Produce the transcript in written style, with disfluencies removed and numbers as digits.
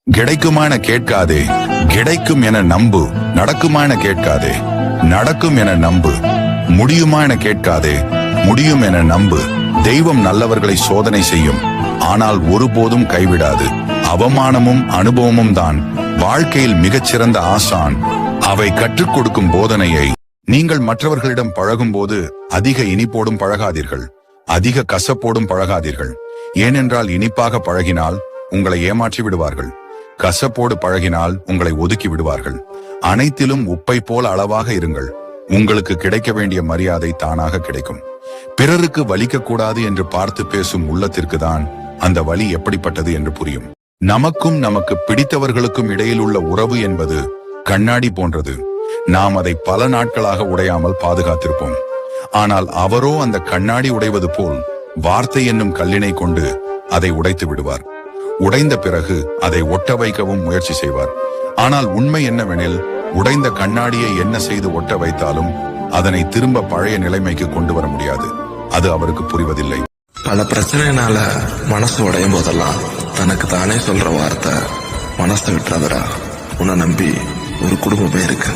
கிடைக்குமான கேட்காதே, கிடைக்கும் என நம்பு. நடக்குமான கேட்காதே, நடக்கும் என நம்பு. முடியுமா என கேட்காதே, முடியும் என நம்பு. தெய்வம் நல்லவர்களை சோதனை செய்யும், ஆனால் ஒருபோதும் கைவிடாது. அவமானமும் அனுபவமும் தான் வாழ்க்கையில் மிகச்சிறந்த ஆசான். அவை கற்றுக் கொடுக்கும் போதனையை நீங்கள் மற்றவர்களிடம் பழகும் போது அதிக இனிப்போடும் பழகாதீர்கள், அதிக கசப்போடும் பழகாதீர்கள். ஏனென்றால் இனிப்பாக பழகினால் உங்களை ஏமாற்றி விடுவார்கள், கசப்போடு பழகினால் உங்களை ஒதுக்கி விடுவார்கள். அனைத்திலும் உப்பை போல் அளவாக இருங்கள். உங்களுக்கு கிடைக்க வேண்டிய மரியாதை தானாக கிடைக்கும். பிறருக்கு வலிக்க கூடாது என்று பார்த்து பேசும் உள்ளத்திற்கு தான் அந்த வலி எப்படிப்பட்டது என்று புரியும். நமக்கும் நமக்கு பிடித்தவர்களுக்கும் இடையில் உள்ள உறவு என்பது கண்ணாடி போன்றது. நாம் அதை பல நாட்களாக உடையாமல் பாதுகாத்திருப்போம். ஆனால் அவரோ அந்த கண்ணாடி உடைவது போல் வார்த்தை என்னும் கல்லினை கொண்டு அதை உடைத்து விடுவார். உடைந்த பிறகு அதை ஒட்ட வைக்கவும் முயற்சி செய்வார். ஆனால் உண்மை என்னவெனில், உடைந்த கண்ணாடியை என்ன செய்து ஒட்ட வைத்தாலும் அதனை திரும்ப பழைய நிலைமைக்கு கொண்டு வர முடியாது. அது அவருக்கு புரிவதில்லை. பல பிரச்சனைனால மனசு உடையும் போதெல்லாம் தனக்கு தானே சொல்ற வார்த்தை, மனசை விட்டுறதடா, உன்னை நம்பி ஒரு குடும்பமே இருக்கு.